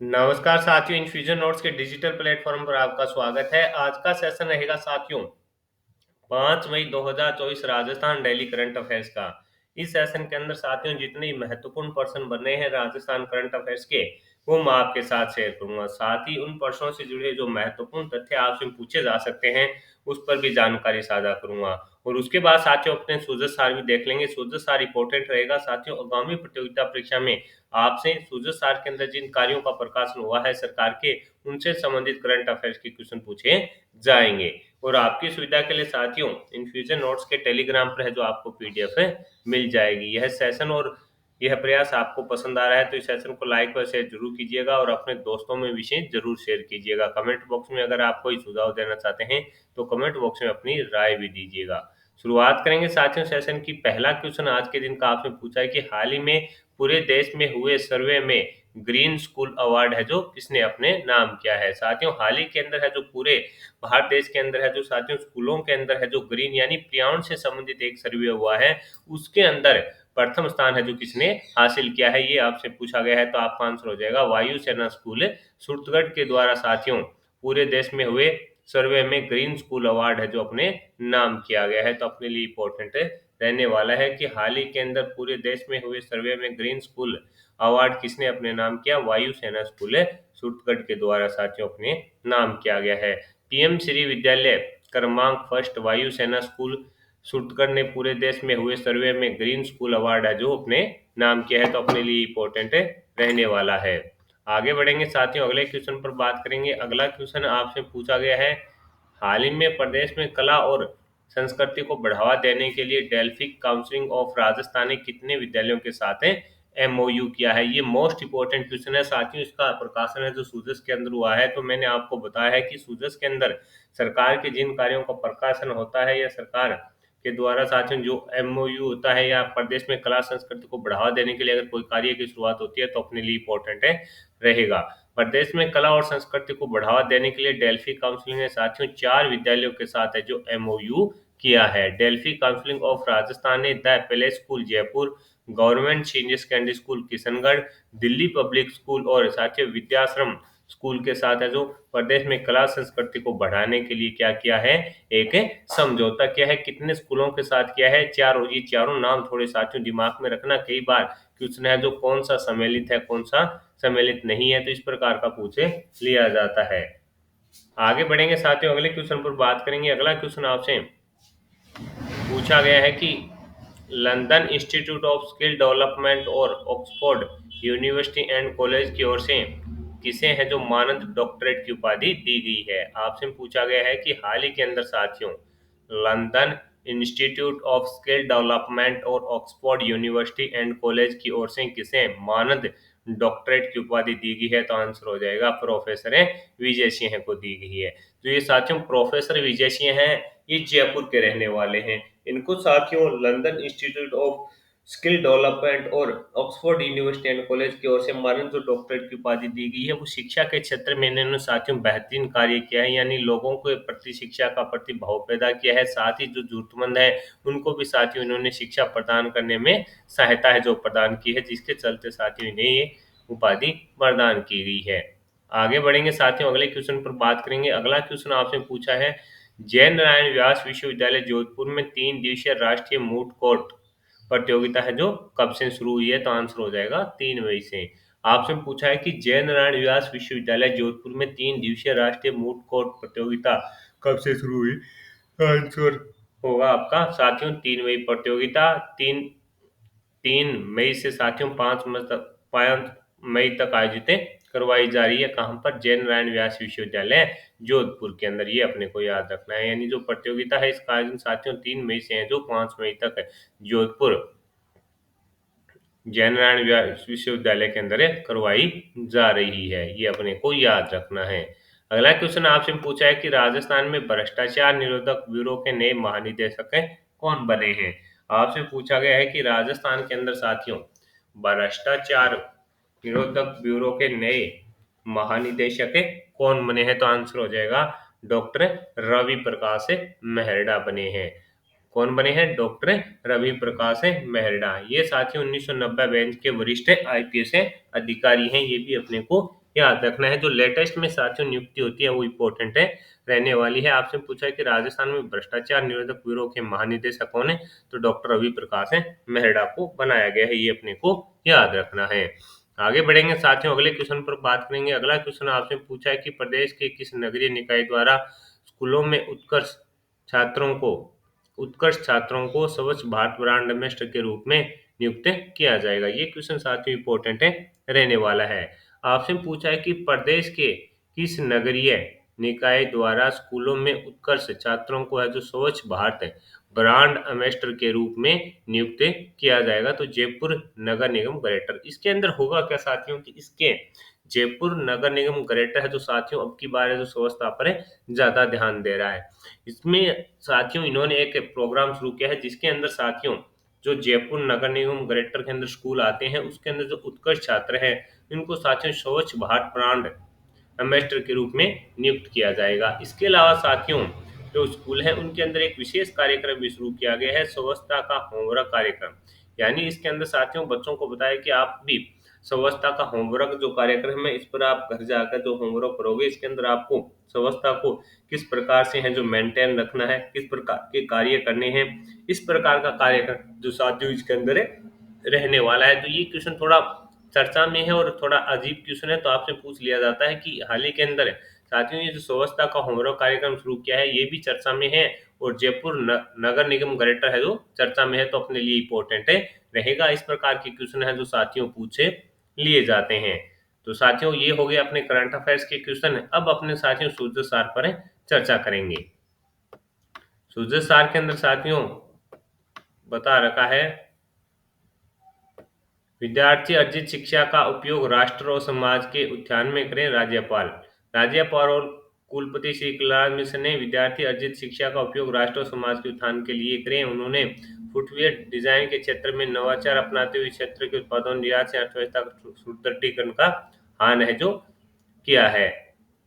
नमस्कार साथियों, infusion notes के डिजिटल प्लेटफॉर्म पर आपका स्वागत है। आज का सेशन रहेगा साथियों 5 मई 2024 राजस्थान डेली करंट अफेयर्स का। इस सेशन के अंदर साथियों जितने महत्वपूर्ण प्रश्न बने हैं राजस्थान करंट अफेयर्स के, वो मैं आपके साथ शेयर करूंगा। साथ ही उन प्रश्नों से जुड़े जो महत्वपूर्ण तथ्य आपसे पूछे जा सकते हैं, उस पर भी जानकारी साझा करूंगा। और उसके बाद साथियों अपने सूझत सार भी देख लेंगे। सूझत सार इंपॉर्टेंट रहेगा साथियों, आगामी प्रतियोगिता परीक्षा में आपसे सूझत सार के अंदर जिन कार्यों का प्रकाशन हुआ है सरकार के, उनसे संबंधित करंट अफेयर्स के क्वेश्चन पूछे जाएंगे। और आपकी सुविधा के लिए साथियों इन्फ्यूजन नोट्स के टेलीग्राम पर है जो आपको पीडीएफ है मिल जाएगी। यह सेशन और यह प्रयास आपको पसंद आ रहा है तो इस सेशन को लाइक व शेयर जरूर कीजिएगा और अपने दोस्तों में विषय जरूर शेयर कीजिएगा। कमेंट बॉक्स में अगर आप कोई सुझाव देना चाहते हैं तो कमेंट बॉक्स में अपनी राय भी दीजिएगा। शुरुआत करेंगे साथियों सेशन की। पहला क्वेश्चन आज के दिन का आपने पूछा है कि हाल ही में पूरे देश में हुए सर्वे में ग्रीन स्कूल अवार्ड है जो किसने अपने नाम किया है। साथियों हाल ही के अंदर है जो पूरे भारत देश के अंदर है जो साथियों स्कूलों के अंदर है जो ग्रीन यानी पर्यावरण से संबंधित एक सर्वे हुआ है, उसके अंदर प्रथम स्थान है जो किसने हासिल किया है, ये आपसे पूछा गया है। तो आपका आंसर हो जाएगा वायुसेना स्कूल सूरतगढ़ के द्वारा साथियों पूरे देश में हुए सर्वे में ग्रीन स्कूल अवार्ड है जो अपने नाम किया गया है। तो अपने लिए इंपॉर्टेंट रहने वाला है कि हाल ही के अंदर पूरे देश में हुए सर्वे में ग्रीन स्कूल अवार्ड किसने अपने नाम किया, वायुसेना स्कूल सूरतगढ़ के द्वारा साथियों अपने नाम किया गया है। पीएम श्री विद्यालय क्रमांक फर्स्ट वायुसेना स्कूल सूरतगढ़ ने पूरे देश में हुए सर्वे में ग्रीन स्कूल अवार्ड है जो अपने नाम किया है। तो अपने लिए इंपॉर्टेंट रहने वाला है। आगे बढ़ेंगे साथियों, अगले क्वेश्चन पर बात करेंगे। अगला क्वेश्चन आपसे पूछा गया है, हाल ही में प्रदेश में कला और संस्कृति को बढ़ावा देने के लिए डेल्फी काउंसिल ऑफ राजस्थान ने कितने विद्यालयों के साथ एमओयू किया है। ये मोस्ट इंपोर्टेंट क्वेश्चन है साथियों। इसका प्रकाशन है जो सूजस के अंदर हुआ है। तो मैंने आपको बताया है कि सूजस के अंदर सरकार के जिन कार्यों का प्रकाशन होता है या सरकार के द्वारा साथियों जो एमओयू होता है या प्रदेश में कला संस्कृति को बढ़ावा देने के लिए अगर कोई कार्य की शुरुआत होती है तो अपने लिए इंपॉर्टेंट रहेगा। प्रदेश में कला और संस्कृति को बढ़ावा देने के लिए डेल्फी काउंसिल ने साथियों 4 विद्यालयों के साथ है जो एमओयू किया है। डेल्फी काउंसिल ऑफ राजस्थान ने the palace school Jaipur, government senior secondary school Kishangarh, Delhi public school और साथियों विद्याश्रम स्कूल के साथ है जो प्रदेश में कला संस्कृति को बढ़ाने के लिए क्या किया है, एक समझौता किया है। कितने स्कूलों के साथ किया है, चारों। ये चारों नाम थोड़े साथियों दिमाग में रखना, कई बार क्वेश्चन है जो कौन सा सम्मिलित है कौन सा सम्मिलित नहीं है, तो इस प्रकार का पूछे लिया जाता है। आगे बढ़ेंगे साथियों, अगले क्वेश्चन पर बात करेंगे। अगला क्वेश्चन आपसे पूछा गया है कि London institute of skill development और ऑक्सफोर्ड यूनिवर्सिटी एंड कॉलेज की ओर से किसे है जो मानद डॉक्टरेट की उपाधि दी गई है। आपसे पूछा गया है कि हाल ही के अंदर साथियों London institute of skill development और ऑक्सफोर्ड यूनिवर्सिटी एंड कॉलेज की ओर से किसे मानद डॉक्टरेट की उपाधि दी गई है। तो आंसर हो जाएगा प्रोफेसर विजय सिंह को दी गई है। तो ये साथियों प्रोफेसर विजय सिंह हैं, ये जयपुर के रहने वाले हैं। इनको साथियों London institute of skill development और ऑक्सफोर्ड यूनिवर्सिटी एंड कॉलेज की ओर से मानद जो डॉक्टरेट की उपाधि दी गई है वो शिक्षा के क्षेत्र में इन्होंने साथियों बेहतरीन कार्य किया है, यानी लोगों के प्रति शिक्षा का प्रति भाव पैदा किया है। साथ ही जो जरूरतमंद है उनको भी साथियों इन्होंने शिक्षा प्रदान करने में सहायता है जो प्रदान की है, जिसके चलते साथियों इन्हें ये उपाधि प्रदान की गई है। आगे बढ़ेंगे साथियों, अगले क्वेश्चन पर बात करेंगे। अगला क्वेश्चन आपसे पूछा है, जय नारायण व्यास विश्वविद्यालय जोधपुर में 3 दिवसीय राष्ट्रीय मूट कोर्ट प्रतियोगिता है जो कब से शुरू हुई है। तो आंसर हो जाएगा 3 मई से। आपसे पूछा है कि जय नारायण व्यास विश्वविद्यालय जोधपुर में 3 दिवसीय राष्ट्रीय मूट कोर्ट प्रतियोगिता कब से शुरू हुई। तो आंसर होगा आपका साथियों 3 मई। प्रतियोगिता 3 मई से साथियों 5 मई तक आयोजित करवाई जा रही है। कहाँ पर, जय नारायण व्यास विश्वविद्यालय जोधपुर के अंदर। ये अपने को याद रखना है, यानी जो प्रतियोगिता है इसका आयोजन साथियों 3 मई से है जो 5 मई तक है जोधपुर जय नारायण व्यास विश्वविद्यालय के अंदर करवाई जा रही है। ये अपने को याद रखना है। अगला क्वेश्चन आपसे पूछा है कि राजस्थान में भ्रष्टाचार निरोधक ब्यूरो के नए महानिदेशक कौन बने हैं। आपसे पूछा गया है कि राजस्थान के अंदर साथियों भ्रष्टाचार निरोधक ब्यूरो के नए महानिदेशक कौन बने हैं। तो आंसर हो जाएगा डॉक्टर रवि प्रकाश मेहरडा बने हैं। कौन बने हैं, डॉक्टर रवि प्रकाश मेहरडा। ये साथियों 1990 बेंच के वरिष्ठ आईपीएस अधिकारी हैं। ये भी अपने को याद रखना है। जो लेटेस्ट में साथियों नियुक्ति होती है वो इम्पोर्टेंट है रहने वाली है। आपसे पूछा है कि राजस्थान में भ्रष्टाचार निरोधक ब्यूरो के महानिदेशक कौन है, तो डॉक्टर रवि प्रकाश है मेहरा को बनाया गया है, ये अपने को याद रखना है। आगे बढ़ेंगे साथियों, अगले क्वेश्चन पर बात करेंगे। अगला क्वेश्चन आपसे पूछा है कि प्रदेश के किस नगरीय निकाय द्वारा स्कूलों में छात्रों को उत्कर्ष छात्रों को स्वच्छ भारत ब्रांड एम्बेसडर के रूप में नियुक्त किया जाएगा। ये क्वेश्चन साथियों इंपॉर्टेंट है रहने वाला है। आपसे पूछा है कि प्रदेश के किस नगरीय निकाय द्वारा स्कूलों में उत्कर्ष छात्रों को है जो स्वच्छ भारत ब्रांड एम्बेसडर के रूप में नियुक्त किया जाएगा, तो जयपुर नगर निगम ग्रेटर। इसके अंदर होगा क्या साथियों कि इसके जयपुर नगर निगम ग्रेटर है जो साथियों अब की बार है जो स्वच्छता पर है ज्यादा ध्यान दे रहा है। इसमें साथियों इन्होंने एक प्रोग्राम शुरू किया है जिसके अंदर साथियों जो जयपुर नगर निगम ग्रेटर के अंदर स्कूल आते हैं उसके अंदर जो उत्कृष्ट छात्र हैं इनको साथियों स्वच्छ भारत ब्रांड एम्बेसडर के रूप में नियुक्त किया जाएगा। इसके अलावा साथियों जो स्कूल है उनके अंदर एक विशेष कार्यक्रम भी शुरू किया गया है, स्वच्छता का होमवर्क कार्यक्रम। यानी इसके अंदर साथियों बच्चों को बताया कि आप भी स्वच्छता का होमवर्क जो कार्यक्रम है इस पर आप घर जाकर जो होमवर्क करोगे इसके अंदर आपको स्वच्छता को किस प्रकार से है जो मेंटेन रखना है, किस प्रकार के कार्य करने हैं, इस प्रकार का कार्यक्रम जो साथियों इसके अंदर है रहने वाला है। तो ये क्वेश्चन थोड़ा चर्चा में है और थोड़ा अजीब क्वेश्चन है, तो आपसे पूछ लिया जाता है कि हाल ही के अंदर साथियों ये जो स्वच्छता का होमवर्क कार्यक्रम शुरू किया है ये भी चर्चा में है और जयपुर नगर निगम ग्रेटर है जो चर्चा में है, तो अपने लिए इम्पोर्टेंट है रहेगा। इस प्रकार के क्वेश्चन है जो साथियों पूछे लिए जाते हैं। तो साथियों ये हो गए अपने करंट अफेयर्स के क्वेश्चन। अब अपने साथियों सूर्य सार पर चर्चा करेंगे। सूर्य सार के अंदर साथियों बता रखा है विद्यार्थी अर्जित शिक्षा का उपयोग राष्ट्र और समाज के उत्थान में करें। राज्यपाल और कुलपति श्री कलराज मिश्र ने विद्यार्थी अर्जित शिक्षा का उपयोग राष्ट्र और समाज के उत्थान के लिए करें। उन्होंने फुटवियर डिजाइन के क्षेत्र में नवाचार अपनाते हुए क्षेत्र के उत्पादों निर्यात से अर्थव्यवस्था का सुदृढ़ीकरण का आह्वान है जो किया है।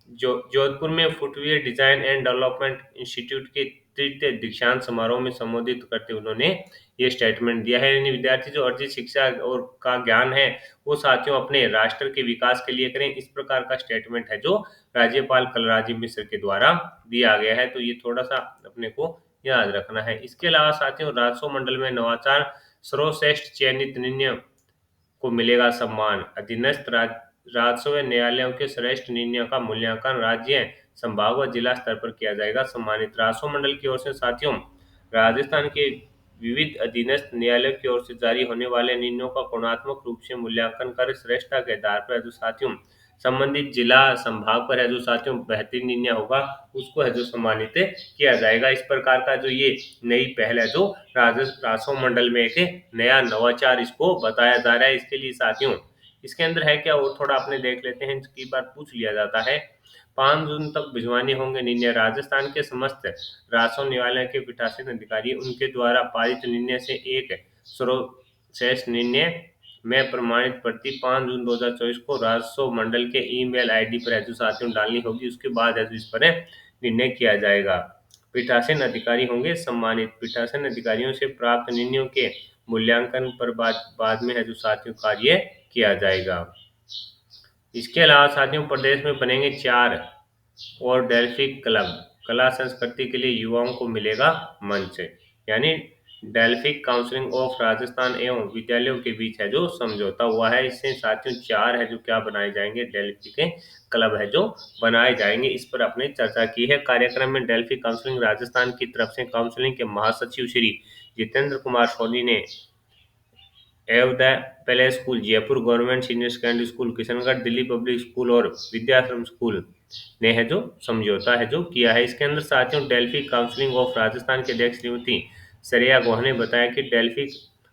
जो जोधपुर में footwear design and development institute के तृतीय दीक्षांत समारोह में संबोधित करते हुए उन्होंने ये स्टेटमेंट दिया है। यानी विद्यार्थी जो अर्जित शिक्षा और का ज्ञान है वो साथियों अपने राष्ट्र के विकास के लिए करें, इस प्रकार का स्टेटमेंट है जो राज्यपाल कलराज मिश्र के द्वारा दिया गया है। तो ये थोड़ा सा अपने को याद रखना है। इसके अलावा साथियों राजस्व मंडल में नवाचार सर्वश्रेष्ठ चयनित निर्णय को मिलेगा सम्मान। अधीनस्थ राजस्व न्यायालयों के श्रेष्ठ निर्णयों का मूल्यांकन राज्य संभाग व जिला स्तर पर किया जाएगा। सम्मानित राजस्व मंडल की ओर से साथियों राजस्थान के विविध अधीनस्थ न्यायालयों की ओर से जारी होने वाले निर्णयों का गुणात्मक रूप से मूल्यांकन कर श्रेष्ठता के आधार पर जो साथियों संबंधित जिला संभाग पर है जो साथियों बेहतरीन निर्णय होगा उसको है जो सम्मानित किया जाएगा। इस प्रकार का जो ये नई पहल है जो राजस्व मंडल में एक नया नवाचार इसको बताया जा रहा है। इसके लिए साथियों इसके अंदर है क्या और थोड़ा अपने देख लेते हैं। कई बार पूछ लिया जाता है 5 जून तक भिजवाने होंगे निर्णय। राजस्थान के समस्त राजस्व न्यायालय के पीठासीन अधिकारी उनके द्वारा पारित निर्णय से एक सर्वश्रेष्ठ निर्णय में प्रमाणित प्रति 5 जून 2024 को राजस्व मंडल के ईमेल आईडी पर है जो साथियों डालनी होगी। उसके बाद है जो इस पर निर्णय किया जाएगा। पीठासीन अधिकारी होंगे सम्मानित। पीठासीन अधिकारियों से प्राप्त निर्णयों के मूल्यांकन पर बाद में है जो साथियों कार्य किया जाएगा। इसके अलावा साथियों प्रदेश में बनेंगे 4 और डेल्फी क्लब। कला संस्कृति के लिए युवाओं को मिलेगा मंच। यानी डेल्फिक काउंसिलिंग ऑफ राजस्थान एवं विद्यालयों के बीच है जो समझौता हुआ है। इससे साथियों 4 है जो क्या बनाए जाएंगे डेल्फी के क्लब है जो बनाए जाएंगे। इस पर अपने चर्चा की है। कार्यक्रम में डेल्फी काउंसिलिंग राजस्थान की तरफ से काउंसिलिंग के महासचिव श्री जितेंद्र कुमार सोनी ने एव the palace school Jaipur, government senior secondary school Kishangarh, Delhi public school और विद्याश्रम स्कूल ने है जो समझौता है जो किया है। इसके अंदर साथियों डेल्फी काउंसिलिंग ऑफ राजस्थान के अध्यक्ष श्रीमती सरिया गोह ने बताया कि डेल्फी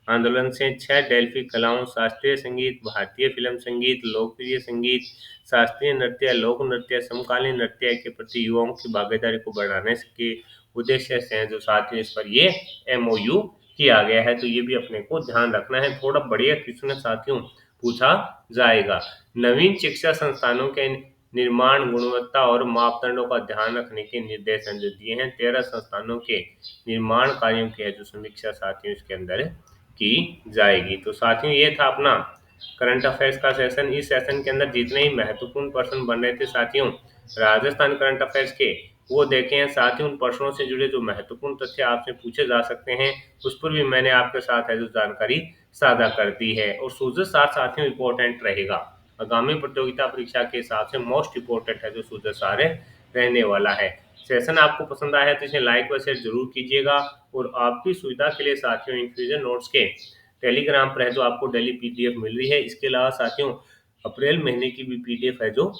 आंदोलन से 6 डेल्फी कलाओं शास्त्रीय संगीत, भारतीय फिल्म संगीत, लोकप्रिय संगीत, शास्त्रीय नृत्य, लोक नृत्य, समकालीन नृत्य के प्रति युवाओं की भागीदारी को बढ़ाने के उद्देश्य से जो साथियों इस पर ये एमओयू किया गया है। तो ये भी अपने को ध्यान रखना है। थोड़ा बढ़िया क्वेश्चन साथियों पूछा जाएगा। नवीन शिक्षा संस्थानों के निर्माण गुणवत्ता और मापदंडों का ध्यान रखने के निर्देशन जो दिए हैं। 13 संस्थानों के निर्माण कार्यों की है जो समीक्षा साथियों इसके अंदर की जाएगी। तो साथियों ये था अपना करंट अफेयर्स का सेशन। इस सेशन के अंदर जितने ही महत्वपूर्ण प्रश्न बन रहे थे साथियों राजस्थान करंट अफेयर्स के, वो देखे हैं। साथ ही उन प्रश्नों से जुड़े जो महत्वपूर्ण तथ्य आपसे पूछे जा सकते हैं उस पर भी मैंने आपके साथ है जो जानकारी साझा कर दी है। और सूझे साथ साथियों इंपॉर्टेंट रहेगा, आगामी प्रतियोगिता परीक्षा के हिसाब से मोस्ट इंपॉर्टेंट है जो सूझे सारे रहने वाला है। सेशन आपको पसंद आया तो इसे लाइक व शेयर जरूर कीजिएगा। और आपकी सुविधा के लिए साथियों इन्फ्यूजन नोट्स के टेलीग्राम पर है जो आपको डेली पीडीएफ मिल रही है। इसके अलावा साथियों अप्रैल महीने की भी पीडीएफ है जो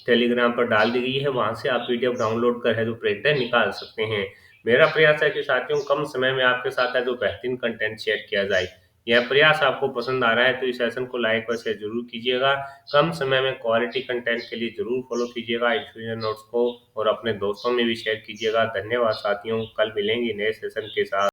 टेलीग्राम पर डाल दी गई है, वहां से आप पीडीएफ डाउनलोड कर है जो प्रिंट है निकाल सकते हैं। मेरा प्रयास है कि साथियों कम समय में आपके साथ है जो बेहतरीन कंटेंट शेयर किया जाए। यह प्रयास आपको पसंद आ रहा है तो इस सेशन को लाइक और शेयर जरूर कीजिएगा। कम समय में क्वालिटी कंटेंट के लिए जरूर फॉलो कीजिएगा इन्फ्यूजन नोट्स को और अपने दोस्तों में भी शेयर कीजिएगा। धन्यवाद साथियों, कल मिलेंगे नए सेशन के साथ।